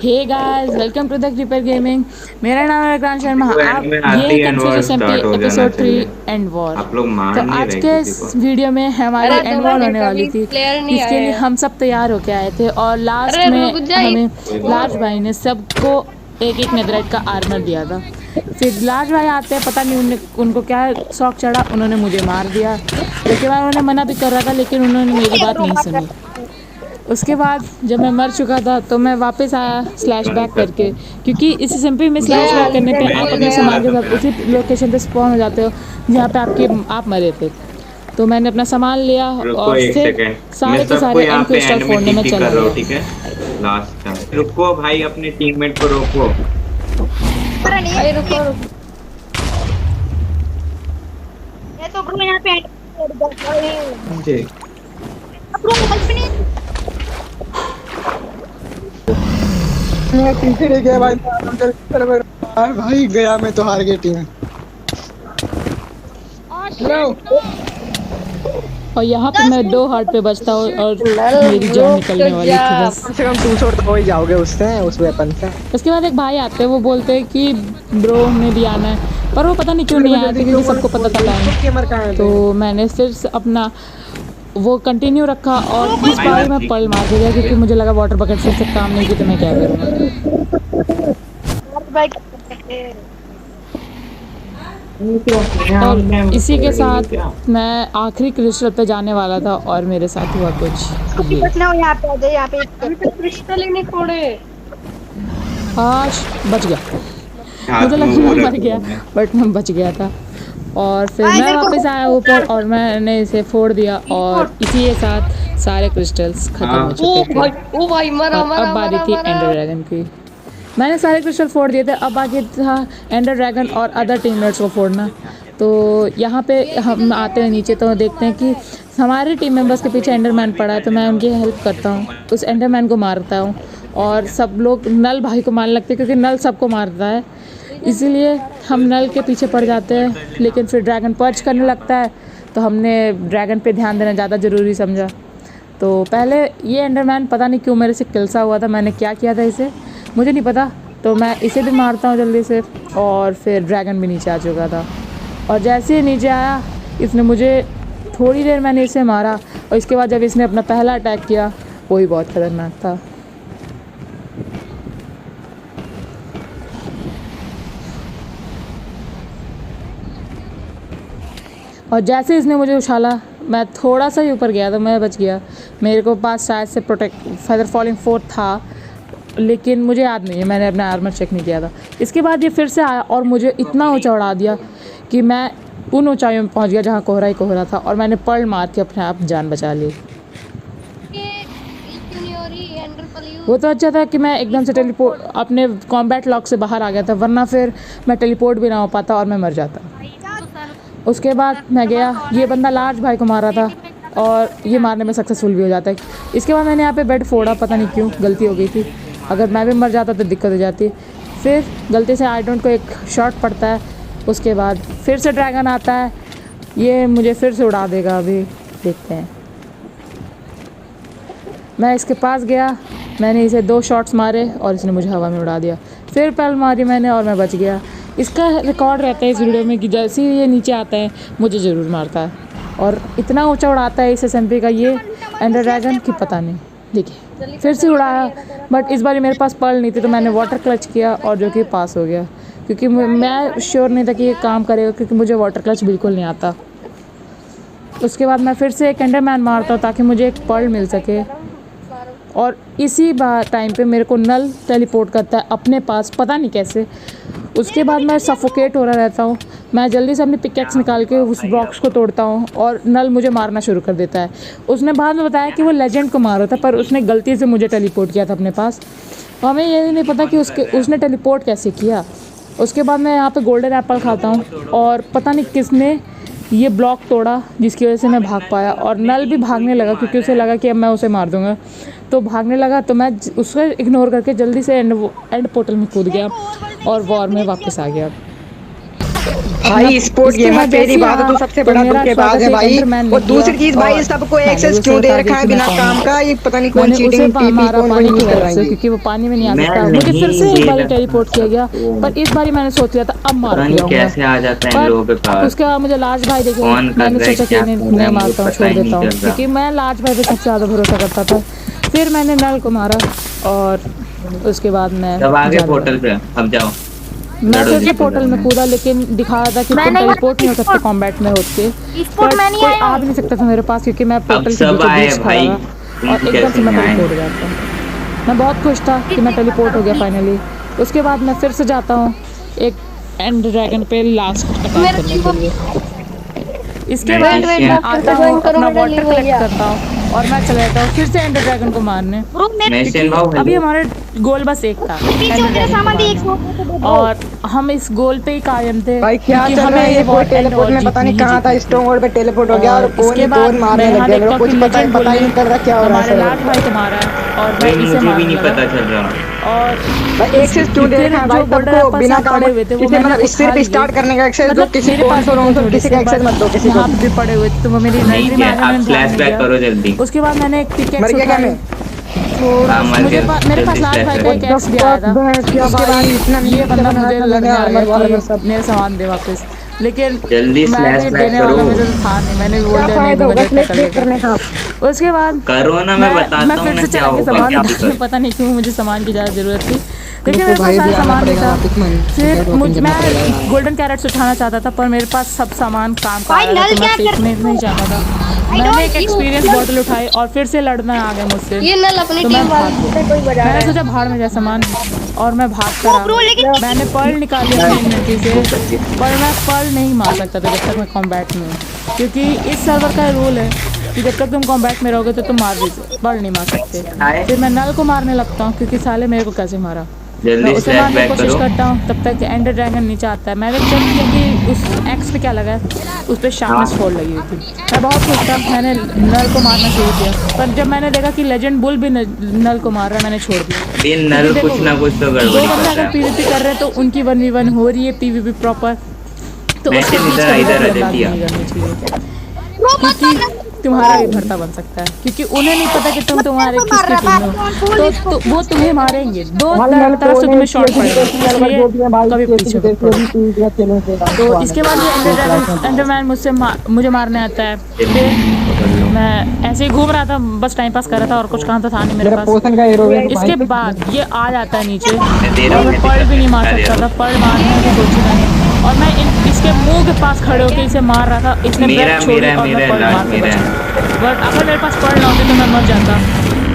Hey guys, welcome to the creeper gaming. मेरा नाम है विक्रांत शर्मा। आप में ये आते है ही end war confuse MP start हो जाना एपिसोड 3 चाहिए। End war. आप लोग तो मान नहीं आज रहे के किसी को। इस वीडियो में हमारी अरे एंड दो वॉर मिनट होने वाली अभी थी। प्लेयर नहीं इसके आए लिए हैं। हम सब तैयार होके आए थे और लास्ट अरे रुक में जाइए। हमें कोई बात लार्ज भाई ने सबको एक एक नेदराइट का आर्मर दिया था। फिर लार्ज भाई आते हैं, पता नहीं उनको क्या शौक चढ़ा, उन्होंने मुझे मार दिया। उसके बाद उन्होंने मना भी कर रहा था लेकिन उन्होंने मेरी बात नहीं सुनी। उसके बाद जब मैं मर चुका था तो मैं वापस आया स्लैश बैक करके, क्योंकि इस एसएमपी में स्लैश बैक करने पे आप अपने सामान के साथ उसी लोकेशन पे स्पॉन हो जाते हो जहाँ पे आप मरे थे। तो मैंने अपना सामान लिया रुको और एक फिर सेकेंड, सारे मैं के सबको सारे यहाँ एंड पे क्रिस्टल एंड में फोड़ने में टीपी चला कर रहा हूँ, गया। ठीक है। लास्ट टाइम रुको भाई, अपने टीममेट को रोको। भाई रुको रुको। ये तो ब्रो यहाँ पे जी ब्रो हेल्प नहीं। मैं पीछे नहीं गया भाई। भाई गया, मैं तो हार गई टीम। हेलो और यहाँ पे मैं 2 हार्ट पे बचता हूँ और मेरी जान निकलने वाली थी बस। कम से कम तुम छोड़ तो हो ही जाओगे उससे, उस वेपन से। उसके बाद एक भाई आते हैं, वो बोलते हैं कि ब्रो हमें भी आना है, पर वो पता नहीं क्यों नहीं आया था क्योंकि सबको पता था टाइम। तो मैंने फिर से अपना वो कंटिन्यू रखा और इस बार मैं पल मार दिया क्योंकि मुझे लगा वाटर बकेट फिर से काम नहीं की तो मैं क्या करूँगा। और इसी के साथ मैं आखिरी क्रिस्टल पे जाने वाला था और मेरे साथ हुआ कुछ ये। यहाँ पे आ जाए, यहाँ पे अभी तक क्रिस्टल ही नहीं फोड़े। आज बच गया, हाथ मुझे में लगा वो मैं मर रखो गया मैं। बट मैं बच गया था। और फिर मैं वापस आया ऊपर और मैंने इसे फोड़ दिया और इसी के साथ सारे क्रिस्टल्स खत्म हो ओ चुके थे। भाई ओ भाई मरा और मरा अब बारी मरा थी मरा। एंडर ड्रैगन की। मैंने सारे क्रिस्टल फोड़ दिए थे, अब बाकी था एंडर ड्रैगन और अदर टीममेट्स को फोड़ना। तो यहाँ पे हम आते हैं नीचे तो देखते हैं कि हमारे टीम मेंबर्स के पीछे एंडरमैन पड़ा है, तो मैं उनकी हेल्प करता हूँ, उस एंडरमैन को मारता हूँ और सब लोग नल भाई को मारने लगते हैं क्योंकि नल सबको मारता है, इसीलिए हम नल के पीछे पड़ जाते हैं। लेकिन फिर ड्रैगन पर्च करने लगता है तो हमने ड्रैगन पे ध्यान देना ज़्यादा ज़रूरी समझा। तो पहले ये एंडरमैन पता नहीं क्यों मेरे से किलसा हुआ था, मैंने क्या किया था इसे मुझे नहीं पता, तो मैं इसे भी मारता हूँ जल्दी से। और फिर ड्रैगन भी नीचे आ चुका था और जैसे ही नीचे आया इसने मुझे थोड़ी देर मैंने इसे मारा और इसके बाद जब इसने अपना पहला अटैक किया वो ही बहुत खतरनाक था। और जैसे इसने मुझे उछाला मैं थोड़ा सा ही ऊपर गया तो मैं बच गया। मेरे को पास शायद से प्रोटेक्ट फेदर फॉलिंग 4 था लेकिन मुझे याद नहीं है, मैंने अपना आर्मर चेक नहीं किया था। इसके बाद ये फिर से आया और मुझे इतना ऊंचा उड़ा दिया कि मैं उन ऊंचाइयों में पहुंच गया जहां कोहरा ही कोहरा था और मैंने पर्ल मार के अपने आप जान बचा ली। वो तो अच्छा था कि मैं एकदम से टेलीपोर्ट अपने कॉम्बैट लॉक से बाहर आ गया था, वरना फिर मैं टेलीपोर्ट भी ना हो पाता और मैं मर जाता। उसके बाद मैं गया, ये बंदा लार्ज भाई को मारा था और ये मारने में सक्सेसफुल भी हो जाता है। इसके बाद मैंने यहाँ पे बेड फोड़ा, पता नहीं क्यों गलती हो गई थी, अगर मैं भी मर जाता तो दिक्कत हो जाती। फिर गलती से आइडोंट को एक शॉट पड़ता है, उसके बाद फिर से ड्रैगन आता है, ये मुझे फिर से उड़ा देगा, अभी देखते हैं। मैं इसके पास गया, मैंने इसे 2 शॉट्स मारे और इसने मुझे हवा में उड़ा दिया, फिर पहल मारी मैंने और मैं बच गया। इसका रिकॉर्ड रहता है इस वीडियो में कि जैसे ही ये नीचे आता है मुझे ज़रूर मारता है और इतना ऊंचा उड़ाता है इस एसएमपी का ये एंडर ड्रैगन की पता नहीं। देखिए फिर से उड़ाया बट इस बार मेरे पास पर्ल नहीं थी तो मैंने वाटर क्लच किया और जो कि पास हो गया, क्योंकि मैं श्योर नहीं था कि ये काम करेगा क्योंकि मुझे वाटर क्लच बिल्कुल नहीं आता। उसके बाद मैं फिर से एक एंडरमैन मारता हूँ ताकि मुझे एक पर्ल मिल सके और इसी टाइम पे मेरे को नल टेलीपोर्ट करता है अपने पास, पता नहीं कैसे। उसके बाद मैं सफोकेट हो रहा रहता हूँ, मैं जल्दी से अपनी पिकेक्स निकाल के उस बॉक्स को तोड़ता हूँ और नल मुझे मारना शुरू कर देता है। उसने बाद में बताया कि वो लेजेंड को मारा था पर उसने गलती से मुझे टेलीपोर्ट किया था अपने पास और हमें ये नहीं पता कि उसने टेलीपोर्ट कैसे किया। उसके बाद मैं यहाँ पे गोल्डन एप्पल खाता हूँ और पता नहीं किसने ये ब्लॉक तोड़ा जिसकी वजह से मैं भाग पाया और नल भी भागने लगा क्योंकि उसे लगा कि अब मैं उसे मार दूंगा, तो भागने लगा। तो मैं उसको इग्नोर करके जल्दी से एंड पोर्टल में कूद गया और वॉर में वापस आ गया। भाई स्पोर्ट इसके गेमर बाद तेरी जैसे बात है, आया, तो सबसे तो बड़ा मेरा धोखेबाज स्वागत है एक भाई। एंडरमैन ने और दूसरी किया चीज भाई और सबको मैंने एक्सेस उसे क्यों दे बता रखा दिया है कि मैं बिना कौन काम हूँ। का, ये पता नहीं कौन मैंने उसे चीटिंग टीपी मारा कौन पानी यूज की कर वजह रहा से, है। क्योंकि वो पानी में नहीं आ मैं सकता। मुझे फिर नहीं से एक दे बार रहा टेलीपोर्ट किया गया, था। पर इस बार मैंने सोच लिया था अब मार पता के नहीं आऊंगा। कैसे आ जाता है इन पर लोगों के पास। उसके बाद मुझे लास्ट भाई देखे, कौन कर मैंने रहा है सोचा कि क्या नहीं कर रहा नहीं है मुझे मारता हूँ, पता छोड़ ही नहीं देता हूँ, चल क्योंकि रहा। मैं लास्ट भाई पे सबसे ज़्यादा भरोसा करता था। फिर मैंने नल को मारा और उसके बाद मैं तब आगे जाने पोर्टल लगा। पे अब जाओ। मैं लड़ो फिर से जिससे पोर्टल में लड़ना है। कूदा, लेकिन दिखा रहा था कि मैं तुम नहीं टेलीपोर्ट नहीं हो सकते हूँ। कॉम्बैट में होके। स्पोर्ट पर मैं नहीं कोई आई आ हूँ। भी नहीं सकता था मेरे पास, क्योंकि मैं अब पोर्टल के सब बीचों आए बीच खड़ा भाई, था तुम और एकदम कैसे से मैं नहीं आए? टेलीपोर्ट हो जाता हूँ। मैं बहुत खुश था कि मैं टेलीपोर्ट हो गया फाइनली। उसके बाद मैं फिर से जाता हूँ एक एंड ड्रैगन पे लास्ट अटैक करने के लिए। इसके बाद वेट, मैं वेट, आता हूँ, अपना वाटर कलेक्ट करता हूँ और मैं चला जाता हूँ फिर से एंडर ड्रैगन को मारने। ब्रो मेरे मैसेन भाव अभी हेलो। हमारे गोल बस एक था, पीछे एंडर मेरा ड्रैगन को सामान देख मारना, और हम इस गोल पे ही कायम थे भाई क्या कि चल रहा हमें है ये ये, कोई वॉर एंड टेलीपोर्ट वॉर में पता जीतनी नहीं ही कहाँ था, जीतनी थी। स्टोन वॉल पे टेलीपोर्ट हो गया और और इसके कौन बाद कौन मैं मारने यहाँ लग गया, मेरे देखता को हूँ कि कुछ लेजेंड पता ही नहीं चल रहा क्या हो रहा है हमारे सर। लाट भाई को मारा है और मैं भाई इसे मुझे भी मारने नहीं लगा। पता चल रहा। और भाई एक्सेस क्यों दे फिर रखा है जो भाई border सबको apples बिना यहाँ काम, पड़े हुए थे वो किसी मैंने मतलब उठा सिर्फ लिए। स्टार्ट करने का एक्सेस दो, मतलब किसी मेरे को पास भी थे थोड़े किसी से, का एक्सेस but मत दो किसी को यहाँ पे पड़े हुए थे तो वो मेरी नहीं नजर में क्या, आ गए, आप मैंने ध्यान नहीं फ्लैशबैक करो दिया। जल्दी। उसके बाद मैंने एक पिकेक्स मर गया क्या उठाई, मैं? थोड़ा हाँ, मर मुझे गया। मेरे पास जल्दी लाट भाई का flashback एक करो। एक्स भी आया था। क्या उसके भाई, इतना बाद ये बंदा मुझे लड़ने आ गया आर्मर कि सब मेरे सामान दे वापस, लेकिन जल्दी मैं भी flashback देने करो। वाला मुझे तो था नहीं, मैंने भी बोल क्या दिया नहीं फायदा दूंगा होगा जब तक कर फ्लैश करने लेगा। का? उसके बाद करो ना, मैं बताता मैं हूँ फिर ना से क्या चला के होगा, सामान क्या भी उठाने, करो। पता नहीं क्यों मुझे सामान की ज़्यादा ज़रूरत थी, लेकिन तो मेरे पास भाई सारा भी आना सामान नहीं पड़ेगा था। वापस मन। फिर टोकन मुझ जमा पड़ेगा मैं यार। गोल्डन कैरेट्स उठाना चाहता था, पर मेरे पास सब सामान काम का भाई आ रहा था, नल तो मैं क्या कर फेंकने नहीं चाहता था। मैंने एक एक्सपीरियंस बॉटल उठाई और फिर से लड़ना आ गया मुझसे, ये नल अपनी तो मैं टीम भाग वाले गया। कोई बजा रहा मैंने है। सोचा भाड़ में जा सामान, और मैं भाग ब्रो, लेकिन करा। मैंने पर्ल निकाली अपनी इन्वेंटरी से, पर मैं पर्ल नहीं मार सकता था जब तक मैं कॉम्बैट में हूँ, क्योंकि इस सर्वर का रूल है कि जब तक तुम कॉम्बैट में रहोगे तो तुम पर्ल नहीं मार सकते। फिर मैं नल को मारने लगता हूँ, क्योंकि साले मेरे को कैसे मारा। मैं जल्दी उसे मारने की फ्लैशबैक कोशिश करो। करता हूँ, तब तक एंडर ड्रैगन नीचे आता है। मैंने चेक किया कि उस एक्स पे क्या लगा है, उस पर शार्पनेस हाँ। फोल्ड लगी हुई थी। मैं बहुत खुश था, मैंने नल को मारना शुरू किया, पर जब मैंने देखा कि लेजेंड बुल भी नल को मार रहा है, मैंने छोड़ दिया। ये नल क्योंकि कुछ देखो, ना कुछ तो दो गड़बड़ी बंदे कर अगर रहा है। पीवीपी कर रहे हैं तो उनकी 1v1 हो रही है पीवीपी प्रॉपर, तो मैं उसके बीच इधर कभी इधर दखलंदाजी आ नहीं करनी चाहिए, ब्रो मत क्योंकि तुम्हारा भी भरता बन सकता है, क्योंकि उन्हें नहीं पता कि तुम तुम्हारे को मार किसकी रहा टीम था, हो, कौन फूल तो वो तुम्हें मारेंगे, दो भाई मैंने तरफ से तुम्हें शॉट तो पड़ेगा, इसलिए कभी पीछे मत पड़ो। तो इसके बाद ये एंडरमैन मुझे मारने आता है। फिर मैं ऐसे ही घूम रहा था, बस टाइम पास कर रहा था और कुछ काम तो था नहीं मेरे पास। पोषण का हीरो है इसके बाद ये आ जाता है नीचे दे रहा और हूँ, मैं मैं पर्ल भी नहीं मार दिखा सकता रहा था, पर्ल मारने की सोची मैंने, और मैं इसके मुंह के पास खड़े होकर इसे मार रहा था। इसने मेरा ब्रेथ छोड़ी मेरा और मैं मेरा पर्ल लास्ट मार के मेरा बचा। बट अगर मेरे पास पर्ल ना होती तो मैं मर जाता,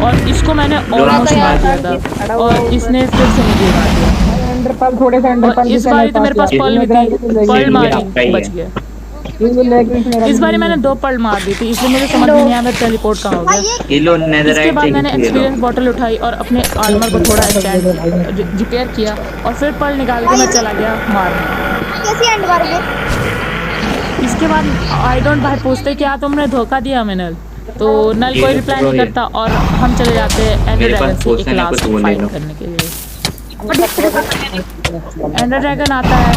और इसको मैंने ऑलमोस्ट मार दिया था और इसने फिर से मुझे मार दिया। अंडरपल थोड़े से और अंडरपल इस बारी तो मेरे पास पर्ल भी थी, पर्ल मारी, आपका ही है। बच गया। इस बारी मैंने 2 पर्ल मार दी थी, इसलिए मुझे समझ में नहीं आया मेरा टेलीपोर्ट कहाँ हो गया। किलो इसके नेदरराइट बाद मैंने चाहिए एक्सपीरियंस बॉटल उठाई और अपने आर्मर को थोड़ा स्टैंड रिपेयर किया, और फिर पर्ल निकाल के मैं चला गया मारने। कैसे एंड मारोगे? इसके बाद आई डोंट भाई पूछते क्या तुमने धोखा दिया हमें नल, तो नल कोई रिप्लाई नहीं करता और हम चले जाते हैं एंडर मेरे पास ड्रैगन से एक पोषण है, लास्ट कुछ वो ले फाइट लो। करने के लिए। एंडर ड्रैगन आता है,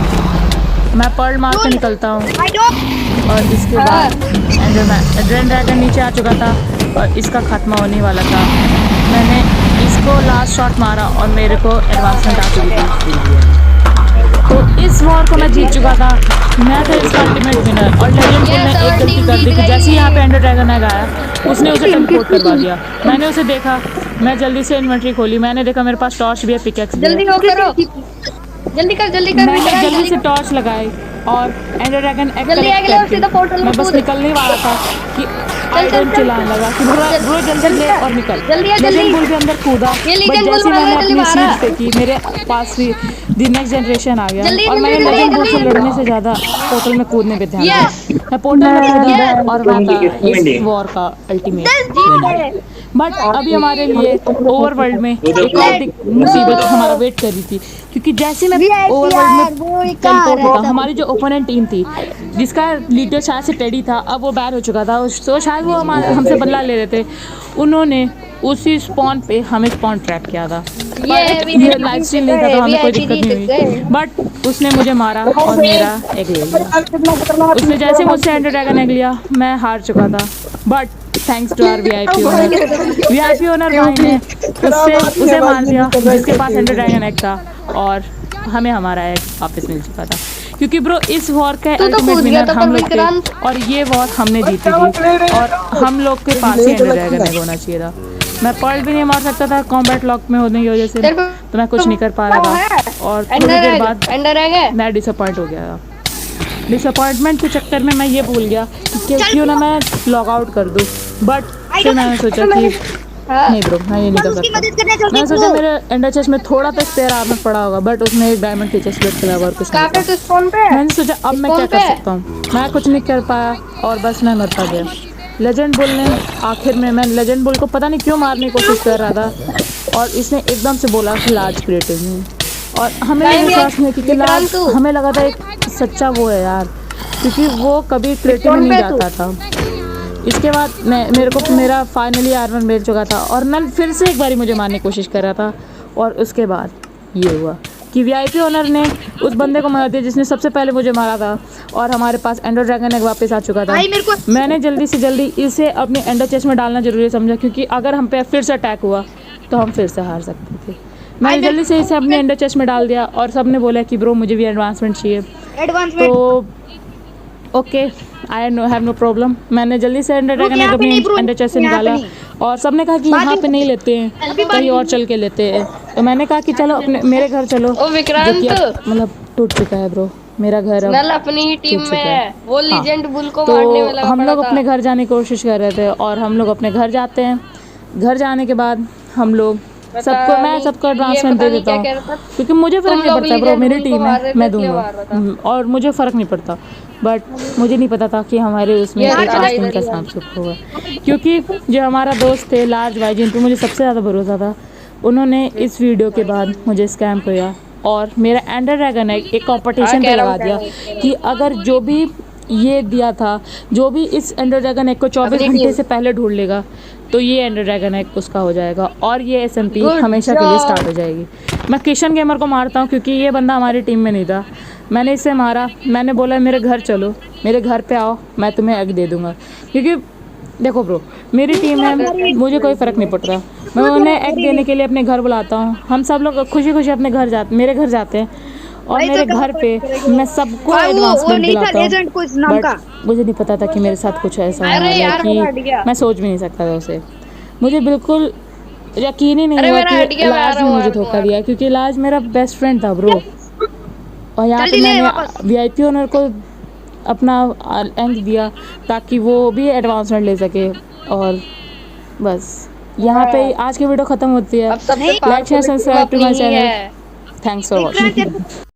मैं पर्ल मार के निकलता हूँ, आई डोंट और इसके बाद एंडर ड्रैगन नीचे आ चुका था और इसका खत्म होने वाला था। मैंने इसको लास्ट शॉट मारा और मेरे को एडवांसमेंट आ चुकी थी, तो इस वॉर को मैं जीत चुका था। मैं था इसका अल्टीमेट विनर, और लेजेंड ने एक गलती कर दी कि जैसे ही यहाँ पे एंडर ड्रैगन आया उसने उसे टेलीपोर्ट करवा दिया। मैंने उसे देखा, मैं जल्दी से इन्वेंट्री खोली, मैंने देखा मेरे पास टॉर्च भी है, पिकेक्स भी जल्दी है। करो, जल्दी कर मैंने जल्दी से टॉर्च लगाई और एंडर ड्रैगन जल्दी आ गया, सीधा पोर्टल में मैं बस कूद। निकलने वाला था कि आई चल, डोंट चल, चिल्लाने लगा कि ब्रो जल्दी ले और निकल। जल्दी आ, लेजेंड जल्दी। बुल के अंदर कूदा, ये बट लेजेंड बुल जैसे मारा, मैंने जल्दी अपनी मारा। सीट फेंकी मेरे पास द नेक्स्ट जनरेशन आ गया, जल्दी, और जल्दी, मैंने जल्दी, लेजेंड बुल से जल्दी। लड़ने से ज़्यादा पोर्टल में कूदने पे ध्यान Yes. दिया। मैं पोर्टल में कूदा Yes. और मैं था इस वॉर का अल्टीमेट। बट अभी हमारे लिए ओवरवर्ल्ड में एक और मुसीबत हमारा वेट कर रही थी, क्योंकि जैसे मैं ओवरवर्ल्ड में टेलीपोर्ट होता, हमारी जो ओपोनेंट टीम थी जिसका लीडर शायद से टेडी था, अब वो बैन हो चुका था, तो शायद वो हमसे बदला ले रहे थे। उन्होंने उसी स्पॉन पे हमें स्पॉन ट्रैप किया था। ये लाइफ स्टील नहीं था तो हमें कोई दिक्कत नहीं हुई, बट उसने मुझे मारा और मेरा एग ले लिया। उसने जैसे मुझसे एंडर ड्रैगन एग लिया मैं हार चुका था, but thanks to our VIP owner भाई ने उसे मार दिया जिसके पास एंडर ड्रैगन एग था, और हमें हमारा एग वापस मिल चुका था। क्योंकि ब्रो इस वॉर का अल्टीमेट विनर हम लोग थे और ये वॉर हमने जीती थी, और हम लोग के पास ही एंडर ड्रैगन एग होना चाहिए था। मैं पर्ल भी नहीं मार सकता था कॉम्बैट लॉक में होने की वजह से, तो मैं कुछ नहीं कर पा रहा था, और थोड़ी देर बाद मैं डिसअपॉइंट हो गया था। डिसअपॉइंटमेंट के चक्कर में मैं ये भूल गया कि क्यों ना मैं लॉग आउट कर दूँ, बट फिर मैंने सोचा कि नहीं ब्रो मैं ये नहीं कर सकता। मैंने सोचा मेरे एंडर चेस्ट में थोड़ा तो स्पेयर आर्मर पड़ा होगा, बट उसमें एक डायमंड की चेस्ट प्लेट के अलावा और कुछ नहीं था। मैंने सोचा अब मैं क्या कर सकता हूँ, मैं कुछ नहीं कर पाया और बस मैं मरता गया। लेजेंड बुल ने आखिर में, मैं लेजेंड बुल को पता नहीं क्यों मारने की कोशिश कर रहा था, और इसने एकदम से बोला कि लार्ज क्रिएटिव में, और हमें ये विश्वास नहीं क्योंकि लार्ज हमें लगा था एक सच्चा वो है यार, क्योंकि वो कभी क्रिएटिव में नहीं जाता था। इसके बाद मेरे को मेरा फाइनली आर्मर मिल चुका था और नल फिर से एक बारी मुझे मारने की कोशिश कर रहा था, और उसके बाद ये हुआ कि वीआईपी ओनर ने उस बंदे को मार दिया जिसने सबसे पहले मुझे मारा था, और हमारे पास एंडर ड्रैगन एग वापस आ चुका था। मैंने जल्दी से जल्दी इसे अपने एंडर चेस्ट में डालना जरूरी समझा, क्योंकि अगर हम पे फिर से अटैक हुआ तो हम फिर से हार सकते थे। मैंने जल्दी से इसे अपने एंडर चेस्ट में डाल दिया, और सब ने बोला कि ब्रो मुझे भी एडवांसमेंट चाहिए, तो okay I have no problem. मैंने जल्दी से एंडर ड्रैगन एग अपने एंडर चेस्ट से निकाला, और सब ने कहा कि यहाँ पे नहीं लेते हैं कहीं और चल के लेते हैं, तो मैंने कहा कि चलो अपने मेरे घर चलो, जो कि मतलब टूट चुका है ब्रो मेरा घर अब अपनी टीम में है, वो लीजेंड बुल को तो मारने में लगा हम लोग पड़ा अपने घर जाने की कोशिश कर रहे थे, और हम लोग अपने घर जाते हैं। घर जाने के बाद हम लोग सबको एडवांसमेंट दे देता हूँ, क्योंकि मुझे फ़र्क नहीं पड़ता ब्रो, मेरी टीम है मैं दूंगा, और मुझे फ़र्क नहीं पड़ता, बट मुझे नहीं पता था कि हमारे उसमें एक आस्तीन का सांप छुप होगा, क्योंकि जो हमारा दोस्त थे लार्ज भाई जिन पर मुझे सबसे ज़्यादा भरोसा था, उन्होंने इस वीडियो के बाद मुझे स्कैम किया और मेरा एंडर ड्रैगन एक कंपटीशन पे लगा दिया कि अगर जो भी ये दिया था, जो भी इस एंडर ड्रैगन एग को 24 घंटे से पहले ढूंढ लेगा, तो ये एंडर ड्रैगन एग उसका हो जाएगा, और ये SMP हमेशा के लिए स्टार्ट हो जाएगी। मैं किशन गेमर को मारता हूँ क्योंकि ये बंदा हमारी टीम में नहीं था। मैंने इसे मारा, मैंने बोला मेरे घर चलो, मेरे घर पे आओ, मैं तुम्हें एग दे दूँगा, क्योंकि देखो ब्रो मेरी टीम है, मुझे कोई फ़र्क नहीं पड़ता, मैं उन्हें एग देने के लिए अपने घर बुलाता हूँ। हम सब लोग खुशी खुशी अपने घर जाते, मेरे घर जाते हैं, और मेरे घर पे मैं सबको एडवांसमेंट दिलाता हूँ, बट मुझे नहीं पता था कि मेरे साथ कुछ ऐसा होने वाला है कि मैं सोच भी नहीं सकता था उसे। मुझे बिल्कुल यकीन ही नहीं हुआ कि लाज ने मुझे धोखा दिया, क्योंकि लाज मेरा बेस्ट फ्रेंड था ब्रो, और यहाँ पे मैंने वीआईपी ओनर को अपना एंग दिया ताकि वो भी एडवांसमेंट ले सके, और बस यहाँ पे आज की वीडियो ख़त्म होती है। Like share subscribe to my channel, thanks for watching.